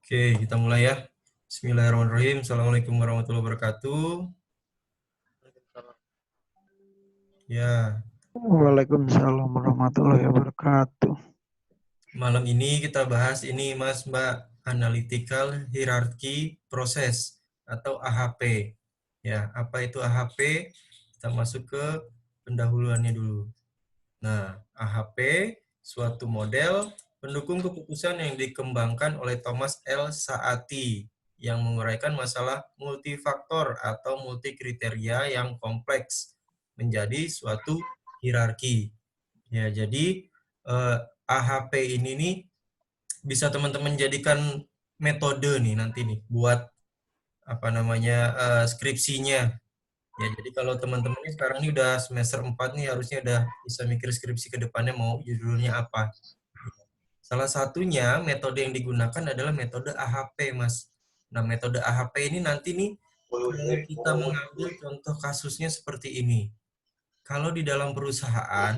Oke, kita mulai ya. Bismillahirrahmanirrahim. Assalamualaikum warahmatullahi wabarakatuh. Ya, Waalaikumsalam warahmatullahi wabarakatuh. malam ini kita bahas ini Mas Mbak, Analytical Hierarchy Process atau AHP. Ya, apa itu AHP? Kita masuk ke pendahuluannya dulu. Nah, AHP suatu model pendukung keputusan yang dikembangkan oleh Thomas L. Saati yang menguraikan masalah multifaktor atau multikriteria yang kompleks menjadi suatu hierarki. Ya, jadi AHP ini nih bisa teman-teman jadikan metode nih nanti nih buat apa namanya skripsinya. Ya, jadi kalau teman-teman ini sekarang ini udah semester 4 nih harusnya udah bisa mikir skripsi ke depannya mau judulnya apa. Salah satunya metode yang digunakan adalah metode AHP, Mas. Nah, metode AHP ini nanti nih kalau kita mengambil contoh kasusnya seperti ini. Kalau di dalam perusahaan,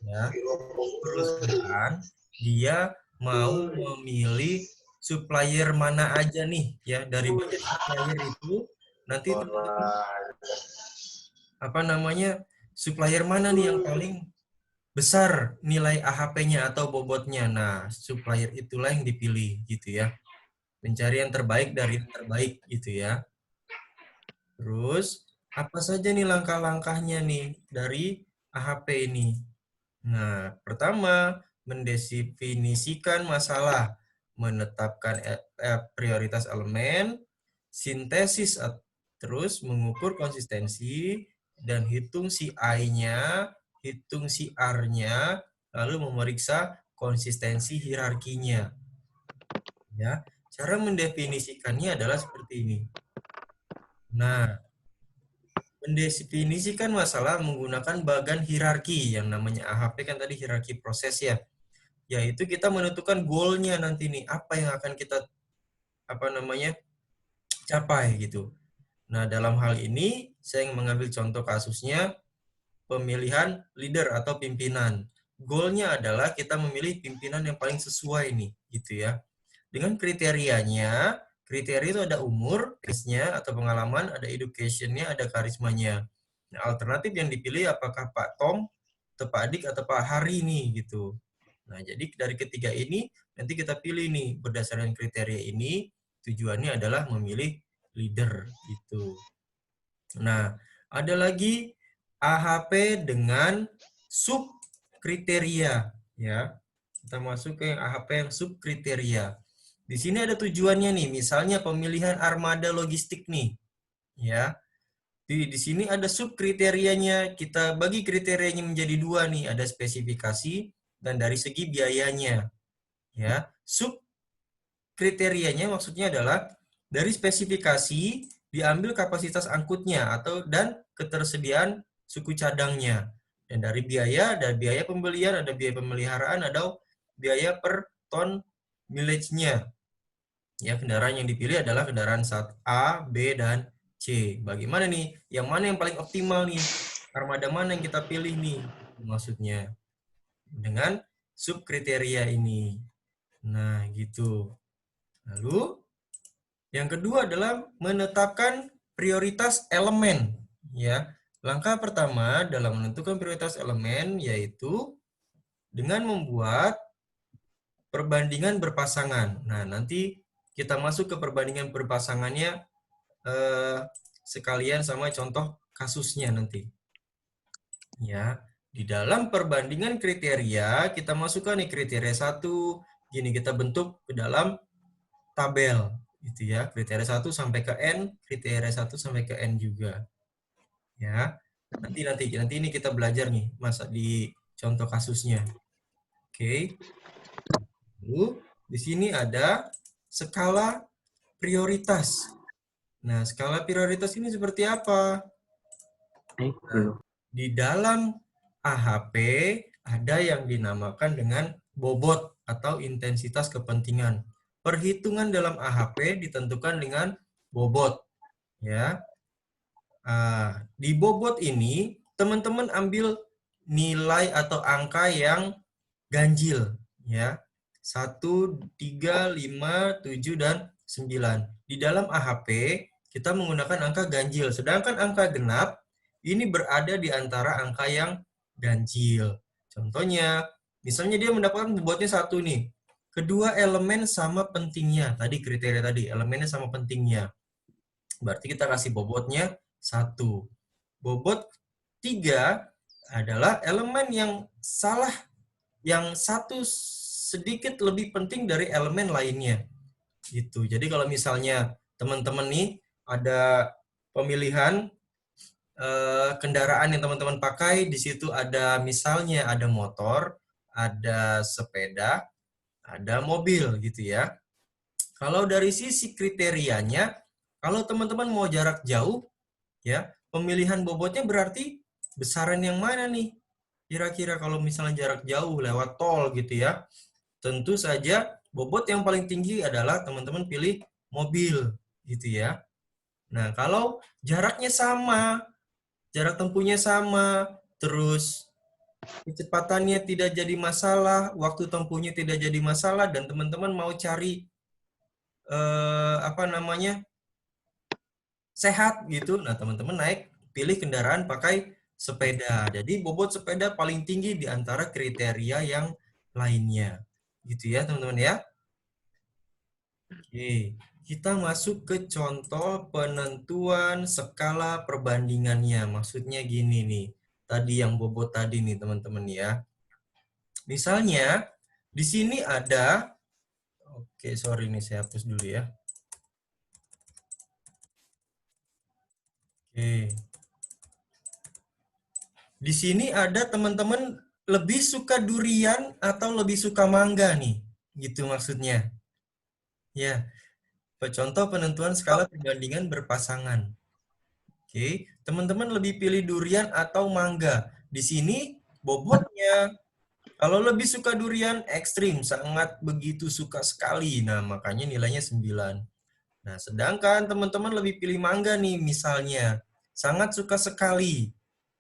ya, perusahaan dia mau memilih supplier mana aja nih, ya, dari banyak supplier itu nanti teman-teman apa namanya supplier mana nih yang paling besar nilai AHP-nya atau bobotnya. Nah, supplier itulah yang dipilih gitu ya. Mencari yang terbaik dari yang terbaik gitu ya. Terus, apa saja nih langkah-langkahnya nih dari AHP ini? Nah, pertama, mendefinisikan masalah, menetapkan prioritas elemen, sintesis, terus mengukur konsistensi, dan hitung si I-nya, hitung si R-nya, lalu memeriksa konsistensi hierarkinya. Ya, cara mendefinisikannya adalah seperti ini. Nah, mendefinisikan masalah menggunakan bagan hierarki yang namanya AHP kan tadi hierarki proses ya. Yaitu kita menentukan goalnya nanti nih apa yang akan kita apa namanya capai gitu. Nah, dalam hal ini saya mengambil contoh kasusnya pemilihan leader atau pimpinan. Goalnya adalah kita memilih pimpinan yang paling sesuai nih, gitu ya. Dengan kriterianya, kriteria itu ada umur, age-nya atau pengalaman, ada education-nya, ada karismanya. Nah, alternatif yang dipilih apakah Pak Tom, atau Pak Adik, atau Pak Hari nih, gitu. Nah, jadi dari ketiga ini, nanti kita pilih nih, berdasarkan kriteria ini, tujuannya adalah memilih leader, gitu. Nah, ada lagi AHP dengan sub kriteria ya. Kita masuk ke yang AHP yang sub kriteria. Di sini ada tujuannya nih, misalnya pemilihan armada logistik nih. Ya. Di sini ada sub kriterianya. Kita bagi kriterianya menjadi dua nih, ada spesifikasi dan dari segi biayanya. Ya. Sub kriterianya maksudnya adalah dari spesifikasi diambil kapasitas angkutnya atau dan ketersediaan suku cadangnya. Dan dari biaya pembelian, ada biaya pemeliharaan, ada biaya per ton mileage-nya. Ya, kendaraan yang dipilih adalah kendaraan saat A, B, dan C. Bagaimana nih? Yang mana yang paling optimal nih? Armada mana yang kita pilih nih? Maksudnya. Dengan sub kriteria ini. Nah, gitu. Lalu yang kedua adalah menetapkan prioritas elemen. Ya, langkah pertama dalam menentukan prioritas elemen yaitu dengan membuat perbandingan berpasangan. Nah, nanti kita masuk ke perbandingan berpasangannya sekalian sama contoh kasusnya nanti. Ya, di dalam perbandingan kriteria kita masukkan nih kriteria 1, gini kita bentuk ke dalam tabel gitu ya, kriteria 1 sampai ke N, kriteria 1 sampai ke N juga. Ya. Nanti ini kita belajar nih masa di contoh kasusnya. Oke. Lalu di sini ada skala prioritas. Nah, skala prioritas ini seperti apa? Nah, di dalam AHP ada yang dinamakan dengan bobot atau intensitas kepentingan. Perhitungan dalam AHP ditentukan dengan bobot, ya. Di bobot ini teman-teman ambil nilai atau angka yang ganjil, ya. 1, 3, 5, 7, dan 9. Di dalam AHP, kita menggunakan angka ganjil. Sedangkan angka genap, ini berada di antara angka yang ganjil. Contohnya, misalnya dia mendapatkan bobotnya 1 nih. Kedua elemen sama pentingnya. Tadi kriteria tadi, elemennya sama pentingnya. Berarti kita kasih bobotnya 1. Bobot 3 adalah elemen yang salah, yang satu sedikit lebih penting dari elemen lainnya. Gitu. Jadi kalau misalnya teman-teman nih ada pemilihan kendaraan yang teman-teman pakai, di situ ada misalnya ada motor, ada sepeda, ada mobil gitu ya. Kalau dari sisi kriterianya, kalau teman-teman mau jarak jauh, ya pemilihan bobotnya berarti besaran yang mana nih? Kira-kira kalau misalnya jarak jauh lewat tol gitu ya, tentu saja bobot yang paling tinggi adalah teman-teman pilih mobil gitu ya. Nah, kalau jaraknya sama, jarak tempuhnya sama, terus kecepatannya tidak jadi masalah, waktu tempuhnya tidak jadi masalah, dan teman-teman mau cari apa namanya sehat gitu, nah teman-teman pilih kendaraan pakai sepeda. Jadi bobot sepeda paling tinggi di antara kriteria yang lainnya, gitu ya teman-teman ya. Oke, kita masuk ke contoh penentuan skala perbandingannya. Maksudnya gini nih, tadi yang bobot tadi nih teman-teman ya. Misalnya, di sini ada, oke sorry nih saya hapus dulu ya. Oke. Di sini ada teman-teman lebih suka durian atau lebih suka mangga nih, gitu maksudnya. Ya, contoh penentuan skala perbandingan berpasangan. Oke, teman-teman lebih pilih durian atau mangga. Di sini bobotnya, kalau lebih suka durian ekstrim, sangat begitu suka sekali. Nah, makanya nilainya 9. Nah, sedangkan teman-teman lebih pilih mangga nih misalnya. Sangat suka sekali.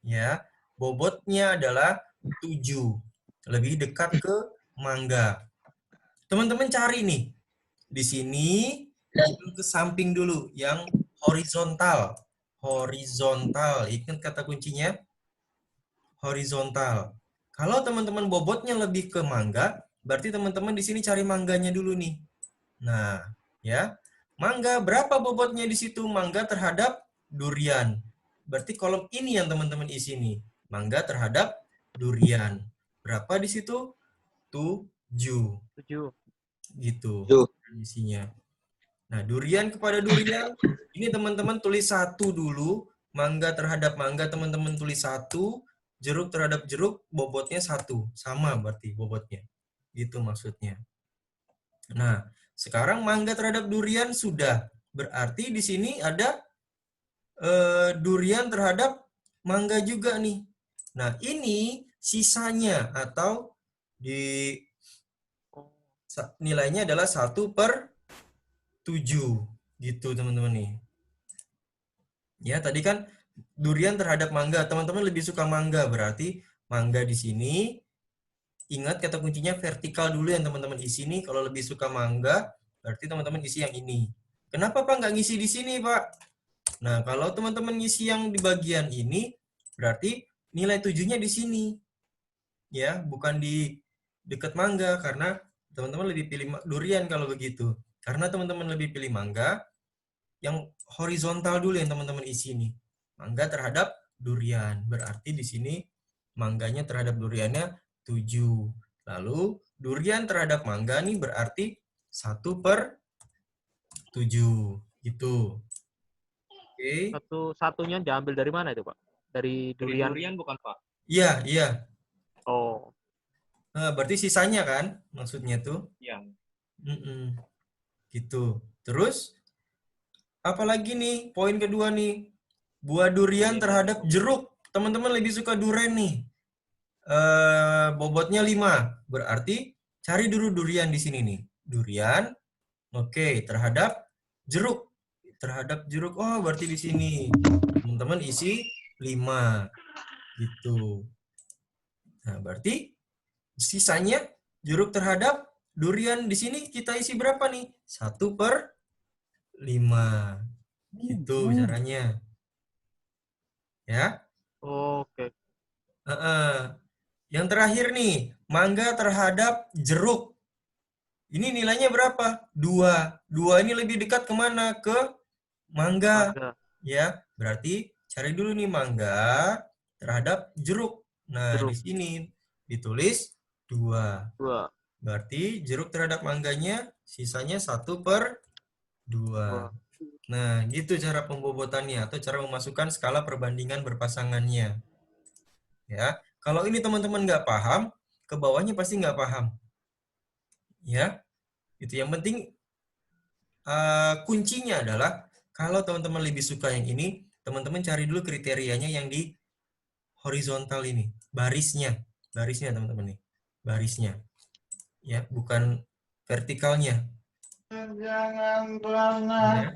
Ya, bobotnya adalah 7. Lebih dekat ke mangga. Teman-teman cari nih. Di sini yang ke samping dulu, yang horizontal. Horizontal. Ingat kata kuncinya? Horizontal. Kalau teman-teman bobotnya lebih ke mangga, berarti teman-teman di sini cari mangganya dulu nih. Nah, ya. Mangga berapa bobotnya di situ? Mangga terhadap durian. Berarti kolom ini yang teman-teman isi nih. Mangga terhadap durian. Berapa di situ? 7. 7. Gitu isinya. Nah, durian kepada durian, ini teman-teman tulis 1 dulu. Mangga terhadap mangga teman-teman tulis 1. Jeruk terhadap jeruk bobotnya 1. Sama berarti bobotnya. Gitu maksudnya. Nah, sekarang mangga terhadap durian sudah. Berarti di sini ada durian terhadap mangga juga nih. Nah, ini sisanya atau di nilainya adalah 1/7. Gitu teman-teman nih. Ya, tadi kan durian terhadap mangga. Teman-teman lebih suka mangga. Berarti mangga di sini, ingat kata kuncinya vertikal dulu yang teman-teman isi nih. Kalau lebih suka mangga, berarti teman-teman isi yang ini. Kenapa Pak nggak ngisi di sini, Pak? Nah, kalau teman-teman ngisi yang di bagian ini, berarti nilai 7-nya di sini. Ya, bukan di dekat mangga, karena teman-teman lebih pilih durian kalau begitu. Karena teman-teman lebih pilih mangga, yang horizontal dulu yang teman-teman isi nih. Mangga terhadap durian. Berarti di sini mangganya terhadap duriannya 7. Lalu durian terhadap mangga nih berarti 1/7. Gitu. Oke. Satunya diambil dari mana itu, Pak? Dari durian. Dari durian bukan, Pak? Iya, iya. Oh. Nah, berarti sisanya kan maksudnya tuh. Iya. Gitu. Terus apalagi nih poin kedua nih. Buah durian terhadap jeruk. Teman-teman lebih suka durian nih. Bobotnya 5. Berarti cari dulu durian di sini nih. Durian. Oke, terhadap jeruk. Terhadap jeruk. Oh, berarti di sini. Teman-teman isi 5. Gitu. Nah, berarti sisanya jeruk terhadap Durian di sini kita isi berapa nih? 1/5. Gitu caranya. Ya. Oke. Heeh. Yang terakhir nih, mangga terhadap jeruk. Ini nilainya berapa? 2. 2 ini lebih dekat kemana? Ke mangga. Mangga. Ya, berarti cari dulu nih mangga terhadap jeruk. Nah, di Jeruk. sini ditulis 2. 2. Berarti jeruk terhadap mangganya sisanya 1/2. Wah. Nah, gitu cara pembobotannya atau cara memasukkan skala perbandingan berpasangannya. Ya, kalau ini teman-teman nggak paham, ke bawahnya pasti nggak paham. Ya, itu yang penting kuncinya adalah kalau teman-teman lebih suka yang ini, teman-teman cari dulu kriterianya yang di horizontal ini, barisnya teman-teman nih, barisnya, ya, bukan vertikalnya. Jangan pernah.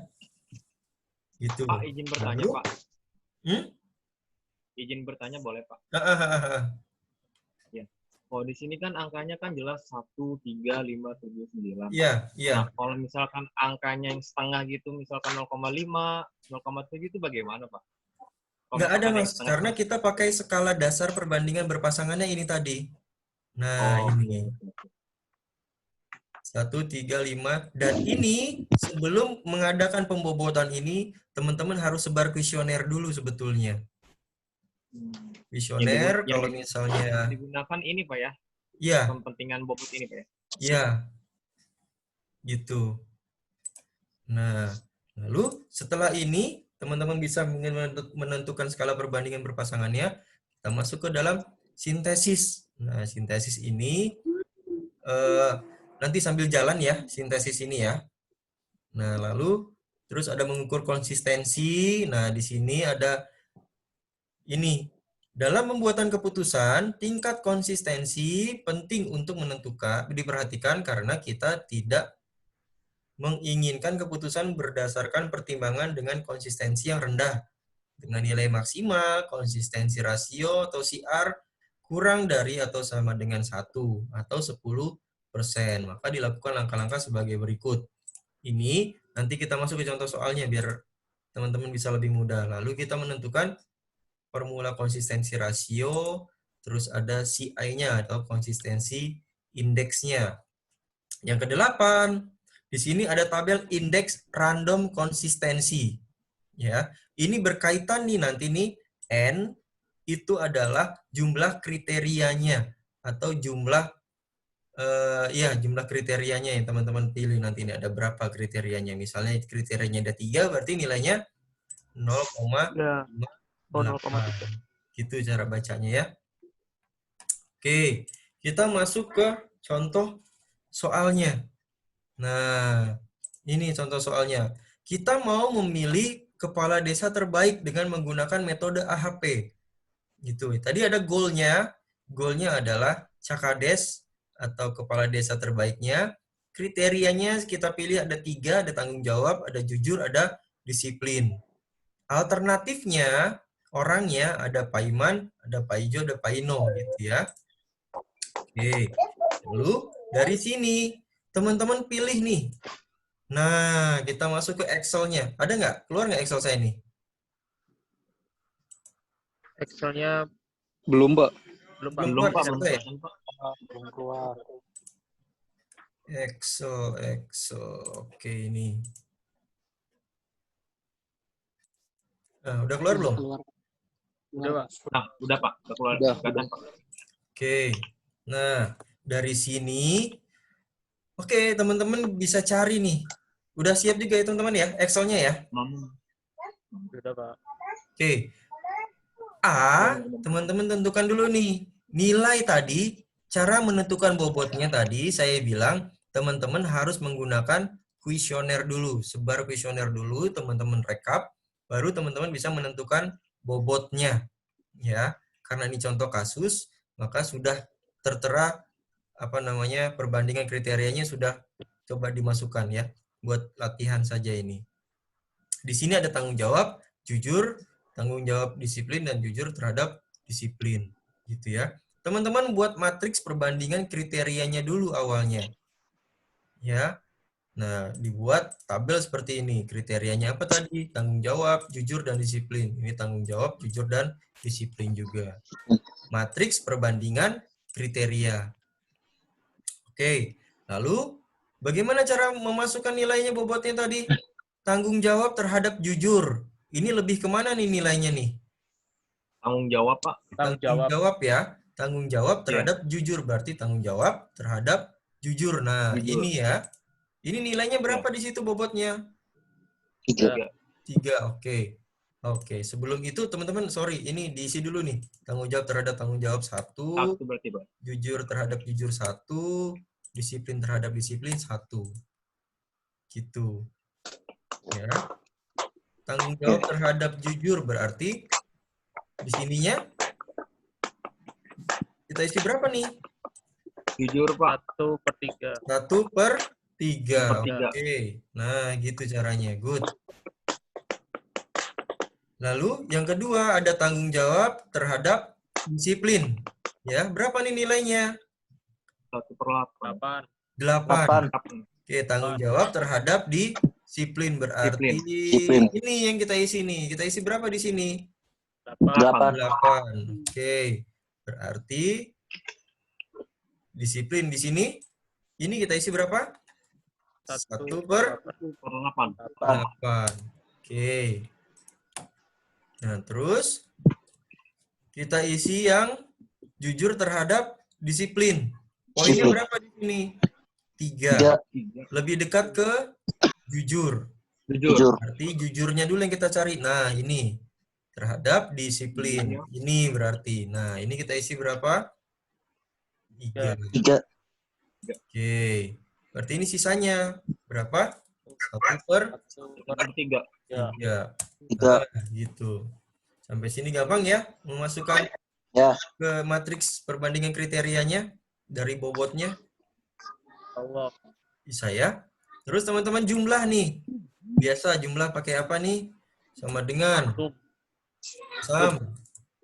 Ya, gitu. Pak, izin bertanya, Lalu, Pak. hmm? Izin bertanya boleh, Pak? Ya. Oh, di sini kan angkanya kan jelas 1, 3, 5, 7, 9. Iya, iya. Nah, kalau misalkan angkanya yang setengah gitu, misalkan 0,5, 0,7 itu bagaimana, Pak? Kalau Nggak ada, misalkan yang Mas, setengah karena kita pakai skala dasar perbandingan berpasangannya ini tadi. Nah, Oh, ini 1, 3, 5. Dan ini sebelum mengadakan pembobotan ini, teman-teman harus sebar kuesioner dulu sebetulnya. Kuesioner yang kalau misalnya, digunakan ini, Pak ya, ya, kepentingan bobot ini, Pak ya. ya, gitu. Nah, lalu setelah ini, teman-teman bisa menentukan skala perbandingan berpasangannya, kita masuk ke dalam sintesis. Nah, sintesis ini nanti sambil jalan ya, sintesis ini ya. Nah, lalu terus ada mengukur konsistensi. Nah, di sini ada ini. Dalam pembuatan keputusan, tingkat konsistensi penting untuk menentukan, diperhatikan karena kita tidak menginginkan keputusan berdasarkan pertimbangan dengan konsistensi yang rendah. Dengan nilai maksimal, konsistensi rasio atau CR kurang dari atau sama dengan 1 atau 10%. Maka dilakukan langkah-langkah sebagai berikut. Ini nanti kita masuk ke contoh soalnya biar teman-teman bisa lebih mudah. Lalu kita menentukan formula konsistensi rasio, terus ada CI-nya atau konsistensi indeksnya. Yang kedelapan, di sini ada tabel indeks random konsistensi. Ya, ini berkaitan nih nanti nih N itu adalah jumlah kriterianya atau jumlah jumlah kriterianya yang teman-teman pilih nanti ini ada berapa kriterianya. Misalnya kriterianya ada 3 berarti nilainya 0,58. Ya. Oh, 0,3. Gitu cara bacanya ya. Oke, kita masuk ke contoh soalnya. Nah, ini contoh soalnya. Kita mau memilih kepala desa terbaik dengan menggunakan metode AHP. Gitu. Tadi ada goalnya. Goalnya adalah Cakades atau kepala desa terbaiknya. Kriterianya kita pilih ada 3, ada tanggung jawab, ada jujur, ada disiplin. Alternatifnya, orangnya ada Pak Iman, ada Pak Ijo, ada Pak Ino, gitu ya. Oke, lalu dari sini teman-teman pilih nih. Nah, kita masuk ke Excel-nya. Ada nggak? Keluar nggak Excel saya nih? Excel-nya Belum, Pak. belum, Pak. Belum keluar Pak. Excel Belum saya? kelihatan, Pak. Belum keluar. Excel. Oke, ini. Nah, udah keluar belum? Udah, Pak. Udah, Pak. Udah keluar. Udah. Kelihatan, Pak. Oke. Nah, dari sini, oke, teman-teman bisa cari nih. Udah siap juga ya teman-teman ya, Excel-nya ya? Udah, Pak. Oke. A, teman-teman tentukan dulu nih. Nilai tadi, cara menentukan bobotnya tadi, saya bilang, teman-teman harus menggunakan kuesioner dulu. Sebar kuesioner dulu, teman-teman rekap, baru teman-teman bisa menentukan bobotnya. Ya, karena ini contoh kasus, maka sudah tertera perbandingan kriterianya sudah coba dimasukkan ya, buat latihan saja ini. Di sini ada tanggung jawab, jujur, tanggung jawab disiplin, dan jujur terhadap disiplin. Gitu ya. Teman-teman buat matriks perbandingan kriterianya dulu awalnya. Ya. Nah, dibuat tabel seperti ini. Kriterianya apa tadi? Tanggung jawab, jujur, dan disiplin. Ini tanggung jawab, jujur, dan disiplin juga. Matriks perbandingan kriteria. Oke, lalu bagaimana cara memasukkan nilainya bobotnya tadi? Tanggung jawab terhadap jujur. Ini lebih kemana nih nilainya nih? Tanggung jawab, Pak. Tanggung jawab ya. Tanggung jawab terhadap jujur. Berarti tanggung jawab terhadap jujur. Nah, Jujur. ini ya. Ini nilainya berapa di situ bobotnya? 3. 3, oke. Oke, sebelum itu teman-teman, sorry, ini diisi dulu nih. Tanggung jawab terhadap tanggung jawab 1, 1 berarti, Pak. jujur terhadap jujur 1, disiplin terhadap disiplin 1. Gitu. Ya. Tanggung jawab terhadap jujur berarti di sininya kita isi berapa nih? Jujur, Pak. 1/3. 1/3. 1/3. Oke. Nah, gitu caranya. Good. Lalu yang kedua ada tanggung jawab terhadap disiplin. Ya, berapa nih nilainya? 1/8. 8. Oke, tanggung jawab terhadap disiplin berarti ini yang kita isi nih. Kita isi berapa di sini? 8. 8. Oke. Berarti disiplin di sini ini kita isi berapa? 1/8. 8. Oke. Nah, terus kita isi yang jujur terhadap disiplin. Poinnya berapa di sini? 3. Lebih dekat ke jujur. Jujur. Berarti jujurnya dulu yang kita cari. Nah, ini terhadap disiplin. Ini berarti. Nah, ini kita isi berapa? 3. Oke. Berarti ini sisanya berapa? 1/3. 3. Nah, gitu. Sampai sini gampang ya memasukkan ke matriks perbandingan kriterianya dari bobotnya. Bisa ya. Terus teman-teman jumlah nih. Biasa jumlah pakai apa nih? Sama dengan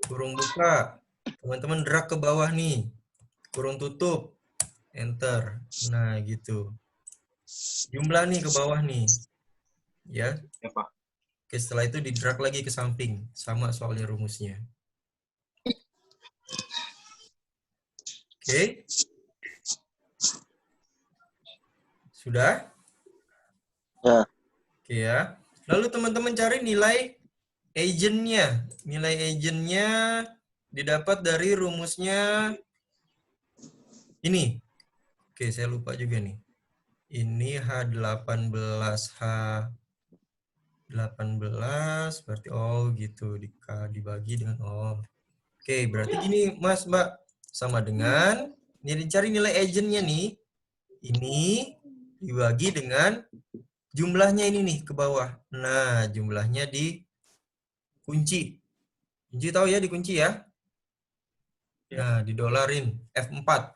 kurung buka. Teman-teman drag ke bawah nih. Kurung tutup. Enter. Nah, gitu. Jumlah nih ke bawah nih. Ya. Ya, Pak. Oke, setelah itu di drag lagi ke samping. Sama soalnya rumusnya. Oke. Sudah? Ya. Oke ya. Lalu teman-teman cari nilai agentnya. Nilai agentnya didapat dari rumusnya ini. Oke, saya lupa juga nih. Ini H18, H18, berarti gitu. Dibagi dengan Oke, berarti gini Mas, Mbak. Sama dengan, ini dicari nilai agentnya nih. Ini dibagi dengan jumlahnya ini nih ke bawah. Nah, jumlahnya dikunci. Kunci tahu ya dikunci ya? Nah, didolarin F4.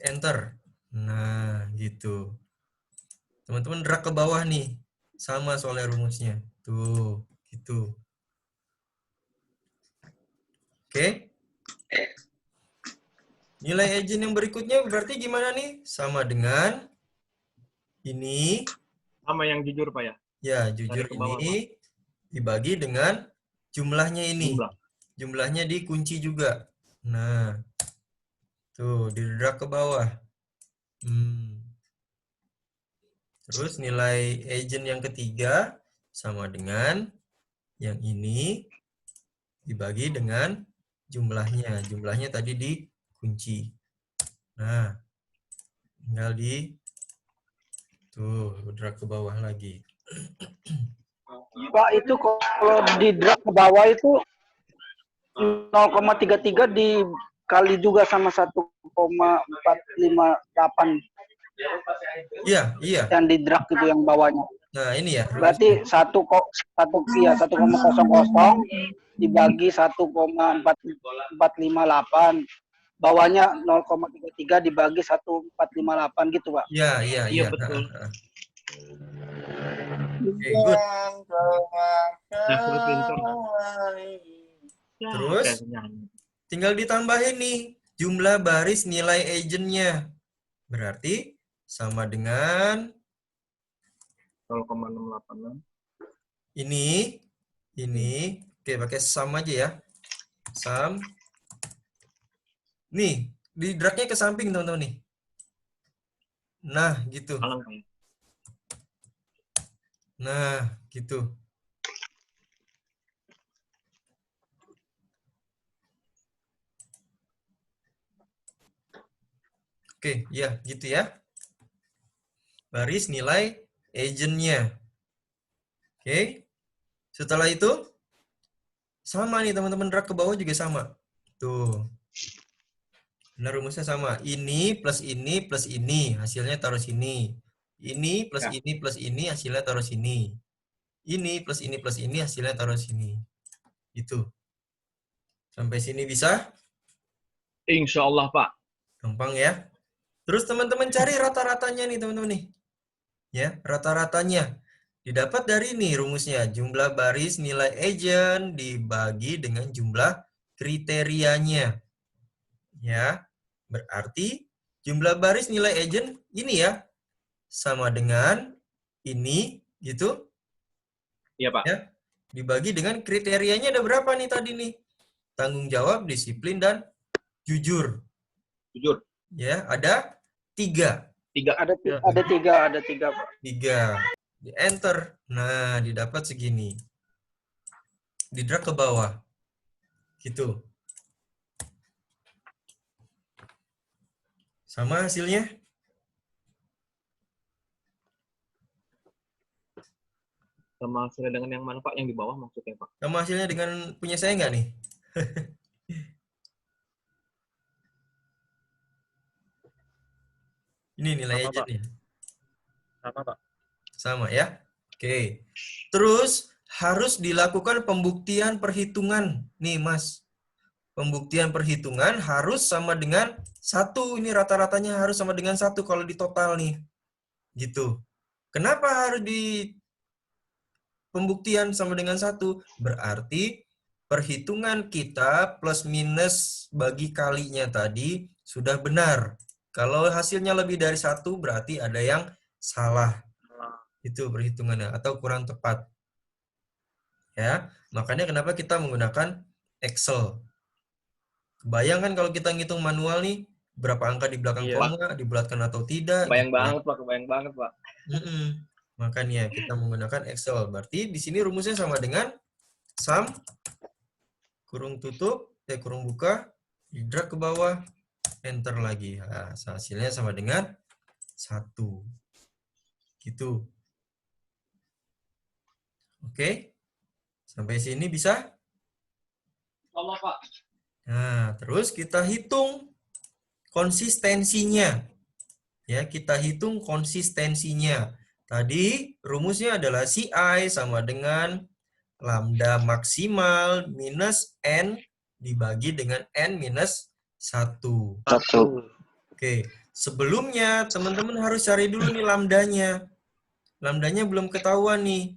Enter. Nah, gitu. Teman-teman drag ke bawah nih. Sama soalnya rumusnya. Tuh, gitu. Oke. Nilai agent yang berikutnya berarti gimana nih? Sama dengan ini. Sama yang jujur, Pak ya? Ya, jujur bawah, ini dibagi dengan jumlahnya ini. Jumlahnya dikunci juga. Nah, tuh, di-drag ke bawah. Terus nilai agent yang ketiga sama dengan yang ini dibagi dengan jumlahnya. Jumlahnya tadi dikunci. Nah, tinggal drag ke bawah lagi. Pak, itu kalau di drag ke bawah itu 0,33 dikali juga sama 1,458. Iya. Yang di drag itu yang bawahnya. Nah, ini ya. Berarti 1,00 dibagi 1,458. Bawahnya 0,33 dibagi 1,458 gitu, Pak. Iya, betul. Oke, good. Terus tinggal ditambahin nih jumlah baris nilai agentnya. Berarti sama dengan 0,686. ini. Oke, pakai sum aja ya. Sum. Nih, di drag-nya ke samping, teman-teman nih. Nah, gitu. Alang, Pak. Nah, gitu. Oke, ya, gitu ya. Baris nilai agent-nya. Oke. Setelah itu, sama nih teman-teman, drag ke bawah juga sama. Tuh. Nah, rumusnya sama. Ini plus ini, hasilnya taruh sini. Ini plus ini plus ini, hasilnya taruh sini. Ini plus ini, hasilnya taruh sini. Gitu. Sampai sini bisa? Insya Allah, Pak. Gampang ya. Terus teman-teman cari rata-ratanya nih, teman-teman nih. Ya, rata-ratanya. Didapat dari ini rumusnya. Jumlah baris nilai agent dibagi dengan jumlah kriterianya. Ya, berarti jumlah baris nilai agent ini ya. Sama dengan ini, gitu. Iya, Pak. Ya, dibagi dengan kriterianya ada berapa nih tadi nih? Tanggung jawab, disiplin, dan jujur. Jujur. Ya, ada 3. Ada tiga, Pak. 3. Di enter. Nah, didapat segini. Di drag ke bawah. Gitu. Sama hasilnya? Sama hasilnya dengan yang mana, Pak? Yang di bawah maksudnya, Pak? Sama hasilnya dengan punya saya nggak nih? Ini nilai Sama, agent Pak. ya? Sama, Pak. Sama ya? Oke. Terus harus dilakukan pembuktian perhitungan. Nih, Mas. Pembuktian perhitungan harus sama dengan 1. Ini rata-ratanya harus sama dengan 1 kalau di total nih. Gitu. Kenapa harus di pembuktian sama dengan 1? Berarti perhitungan kita plus minus bagi kalinya tadi sudah benar. Kalau hasilnya lebih dari 1 berarti ada yang salah. Itu perhitungannya atau kurang tepat. Ya, makanya kenapa kita menggunakan Excel. Kebayang kan kalau kita ngitung manual nih, berapa angka di belakang Iya. koma, dibulatkan atau tidak. Kebayang gitu. banget, Pak. Kebayang banget, Pak. Makanya kita menggunakan Excel. Berarti di sini rumusnya sama dengan sum, kurung tutup, kurung buka, drag ke bawah, enter lagi. Nah, hasilnya sama dengan 1. Gitu. Oke. Sampai sini bisa? Allah, Pak. Nah, terus kita hitung konsistensinya. Ya, kita hitung konsistensinya. Tadi rumusnya adalah CI sama dengan lambda maksimal minus N dibagi dengan N minus 1. Oke, sebelumnya teman-teman harus cari dulu nih lambdanya. Lambdanya belum ketahuan nih.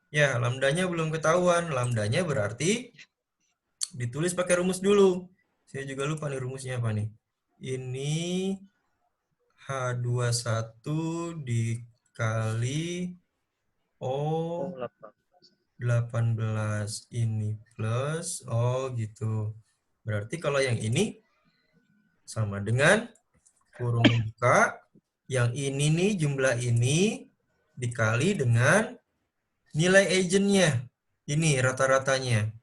Ya, lambdanya belum ketahuan. Lambdanya berarti ditulis pakai rumus dulu. Saya juga lupa nih rumusnya apa nih. Ini H21 dikali O 18. Ini plus, gitu. Berarti kalau yang ini sama dengan kurung buka. Yang ini nih, jumlah ini dikali dengan nilai agentnya. Ini rata-ratanya.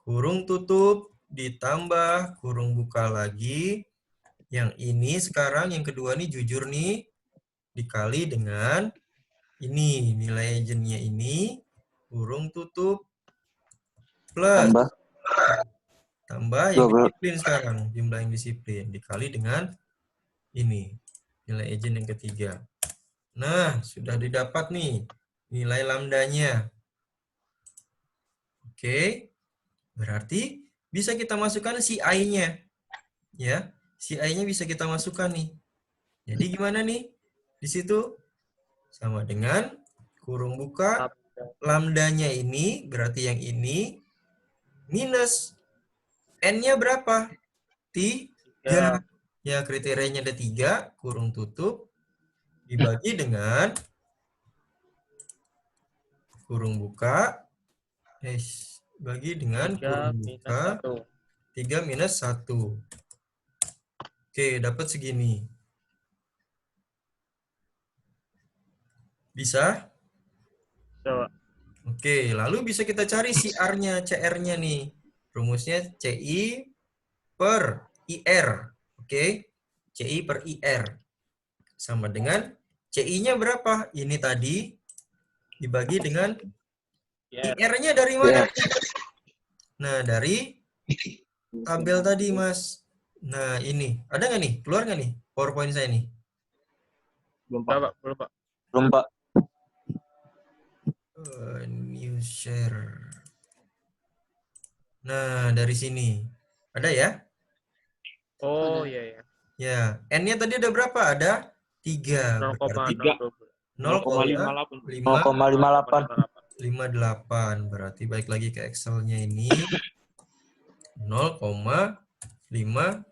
Kurung tutup ditambah kurung buka lagi. Yang ini sekarang, yang kedua nih jujur nih, dikali dengan ini, nilai agentnya ini, kurung tutup, plus. Tambah yang disiplin sekarang, jumlah yang disiplin, dikali dengan ini, nilai agent yang ketiga. Nah, sudah didapat nih, nilai lambdanya. Oke, berarti bisa kita masukkan CI-nya. Ya, CI-nya bisa kita masukkan nih. Jadi gimana nih? Di situ sama dengan kurung buka, lambdanya ini, berarti yang ini, minus N-nya berapa? 3. Ya, kriterianya ada 3, kurung tutup, dibagi dengan kurung buka, bagi dengan 3 kurung minus buka, 1. 3 minus 1. Oke, dapat segini. Bisa? Coba. Oke, lalu bisa kita cari CR-nya, CR-nya nih. Rumusnya CI per IR. Oke, CI per IR. Sama dengan CI-nya berapa? Ini tadi dibagi dengan IR-nya dari mana? Nah, dari tabel tadi, Mas. Nah, ini. Ada nggak nih? Keluar nggak nih PowerPoint saya nih? Belum, Pak. Coba, belum, Pak. Belum, Pak. New share. Nah, dari sini. Ada ya? Oh, iya, iya. Ya, N-nya tadi ada berapa? Ada 3. Berarti 0,028. 0,58. Berarti balik lagi ke Excel-nya ini. 0,58.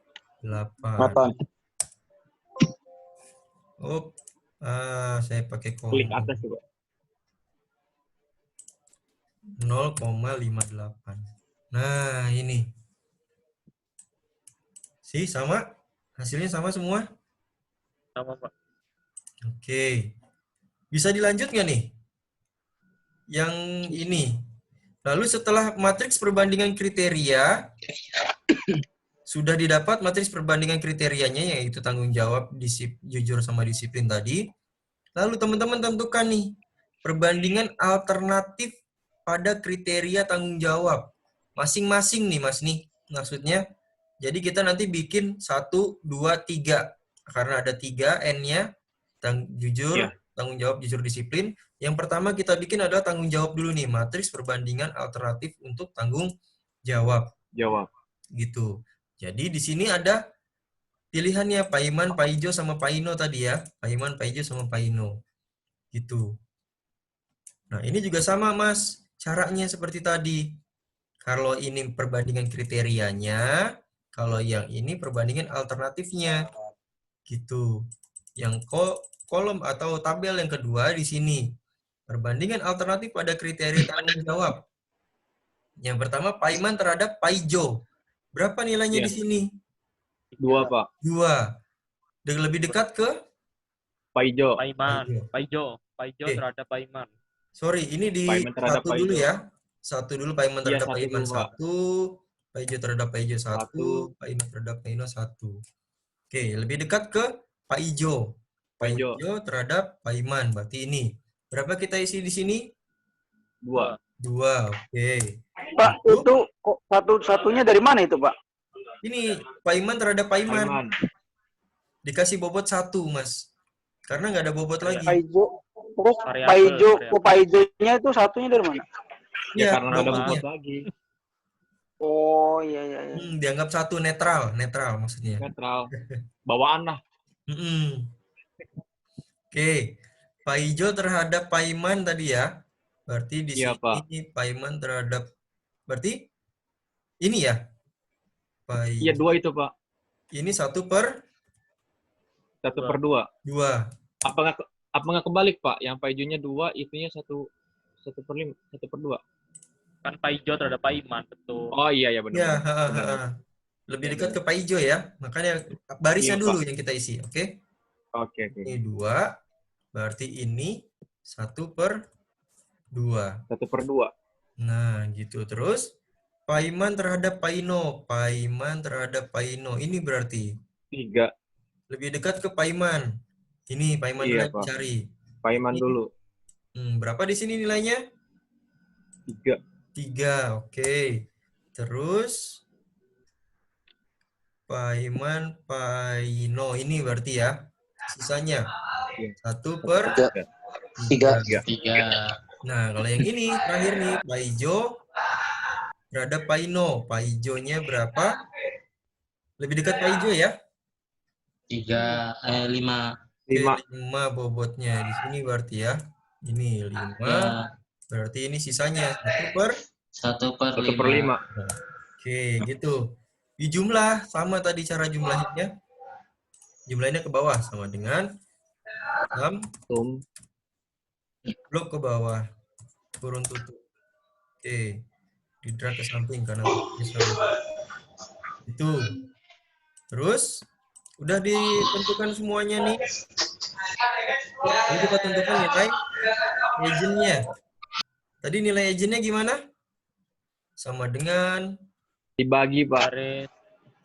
Oh, saya pakai Klik koma. atas coba. 0,58. Nah, ini. Sama? Hasilnya sama semua? Sama, Pak. Oke. Bisa dilanjut nggak nih? Yang ini. Lalu setelah matriks perbandingan kriteria, sudah didapat matriks perbandingan kriterianya, yaitu tanggung jawab, jujur, sama disiplin tadi. Lalu teman-teman tentukan nih, perbandingan alternatif pada kriteria tanggung jawab. Masing-masing nih, Mas nih, maksudnya. Jadi kita nanti bikin 1, 2, 3. Karena ada 3 N-nya, jujur, tanggung jawab, jujur, disiplin. Yang pertama kita bikin adalah tanggung jawab dulu nih, matriks perbandingan alternatif untuk tanggung jawab. Gitu. Jadi di sini ada pilihannya Pak Iman, Pak Ijo, sama Pak Ino tadi ya. Pak Iman, Pak Ijo, sama Pak Ino. Gitu. Nah, ini juga sama, Mas. Caranya seperti tadi. Kalau ini perbandingan kriterianya, kalau yang ini perbandingan alternatifnya. Gitu. Yang kolom atau tabel yang kedua di sini. Perbandingan alternatif pada kriteria tanggung jawab. Yang pertama, Pak Iman terhadap Pak Ijo. Berapa nilainya di sini? 2, Pak. 2. Lebih dekat ke? Pak Ijo. Pak Ijo terhadap Pak Iman. Sorry, ini di satu dulu ya. Satu dulu, Pak Iman terhadap Pak Iman 1. Pak Ijo terhadap Pak Ijo 1. Pak Ino terhadap Pak Ino 1. Oke, lebih dekat ke Pak Ijo. Pak Ijo terhadap Pak Iman. Berarti ini. Berapa kita isi di sini? 2. Oke. Pak, itu satu-satunya dari mana itu, Pak? Ini Pak Iman terhadap Pak Iman. Dikasih bobot 1, Mas. Karena nggak ada bobot lagi. Pak Ijo. Terus Pak Ijo-nya itu satunya dari mana? Ya, karena ada bobot lagi. Oh, iya. Dianggap 1 netral maksudnya. Netral. Bawaan lah. Oke. Pak Ijo terhadap Pak Iman tadi ya. Berarti di sini Pak Iman terhadap, berarti ini ya? Iya, 2 itu, Pak. Ini 1/2. 2. Apa nggak kebalik, Pak? Yang Pak Ijonya 2, itunya 1/2. Kan Pak Ijo terhadap Pak Iman, betul. Oh iya benar. Ya, lebih dekat ke Pak Ijo ya. Makanya barisnya dulu yang kita isi, oke? Oke. Ini 2, berarti ini 1/2. 1/2. Nah, gitu. Terus Pak Iman terhadap Pak Ino. Pak Iman terhadap Pak Ino. Ini berarti 3. Lebih dekat ke Pak Iman. Ini Pak Iman dulu yang dicari. Pak Iman dulu. Berapa di sini nilainya? 3. Oke. Terus Pak Iman, Pak Ino. Ini berarti ya. Sisanya 1/3. Nah, kalau yang ini terakhir nih, Pak Ijo terhadap Pak Ino. Pak Ijonya berapa? Lebih dekat Pak Ijo ya? 5 bobotnya. Di sini berarti ya. Ini 5. Berarti ini sisanya 1/5. Oke, gitu. Di jumlah sama tadi cara jumlahnya. jumlahnya ke bawah sama dengan sum blok ke bawah kurung tutup. Oke, di drag ke samping karena bentuknya sama. Itu. Terus udah ditentukan semuanya nih. Ini kita tentukan nilai agentnya. Tadi nilai agentnya gimana? Sama dengan dibagi Pak.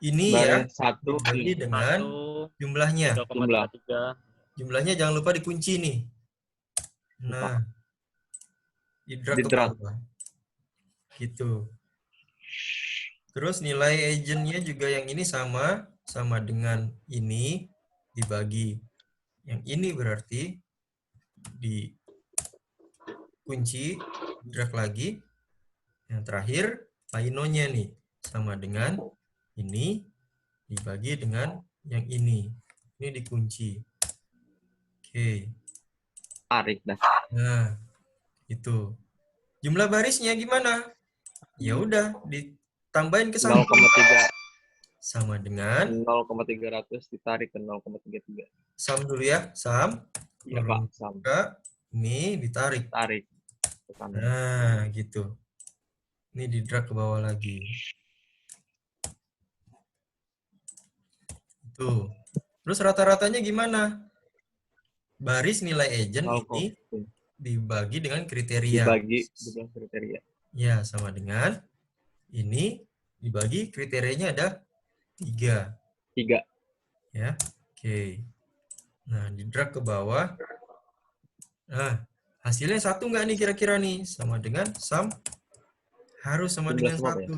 Ini ya, dibagi dengan jumlahnya. Jumlahnya jangan lupa dikunci nih. Nah, di drag ke bawah. Gitu. Terus nilai agentnya juga yang ini sama dengan ini dibagi. Yang ini berarti dikunci, drag lagi. Yang terakhir, painonya nih sama dengan ini dibagi dengan yang ini. Ini dikunci. Oke. Tarik dah. Nah, itu. Jumlah barisnya gimana? Ya udah, ditambahin ke 0,3 sama dengan 0,300 ditarik ke 0,33. Sum dulu ya, sum. Iya Pak, sum. Ini ditarik. Tarik ke kanan. Nah, gitu. Ini di drag ke bawah lagi. Tuh. Terus rata-ratanya gimana? Baris nilai agent ini dibagi dengan kriteria. Dibagi dengan kriteria. Ya, sama dengan ini dibagi kriterianya ada 3. Ya, oke. Nah, di drag ke bawah. Nah, hasilnya 1 nggak nih kira-kira nih? Sama dengan sum. Harus sama dengan 1. Ya?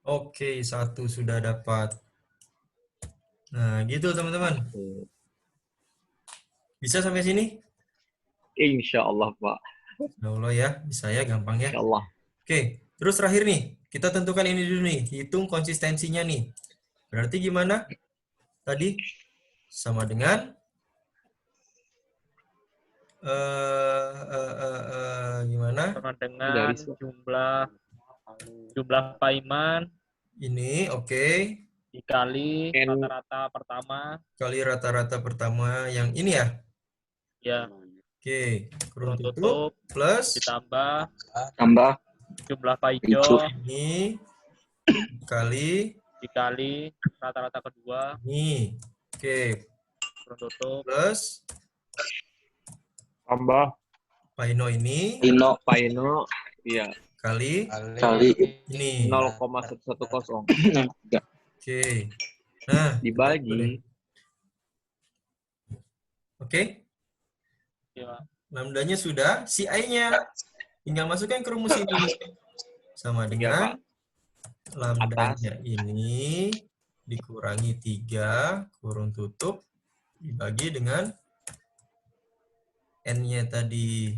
Oke, 1 sudah dapat. Nah, gitu teman-teman. Bisa sampai sini? Insya Allah, Pak. Insya Allah ya, bisa ya, gampang ya. Insya Allah. Oke, terus terakhir nih, kita tentukan ini dulu nih, hitung konsistensinya nih. Berarti gimana? Tadi sama dengan gimana? Sama dengan jumlah paiman. Ini oke. Dikali rata-rata pertama. Kali rata-rata pertama yang ini ya? Ya. Oke, kurung tutup plus ditambah jumlah paijo ini dikali rata-rata kedua. Ini. Oke. Kurung tutup plus tambah paino ini. Paino iya. Kali ini 0,110. Oke. Nah, dibagi. Oke. Ya. Lambdanya sudah, si I-nya tinggal masukkan ke rumus ini. Sama dengan lambdanya ini dikurangi 3 kurung tutup dibagi dengan N-nya tadi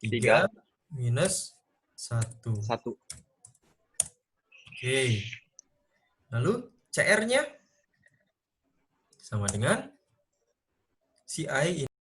3 minus 1. Oke. Lalu CR-nya sama dengan si I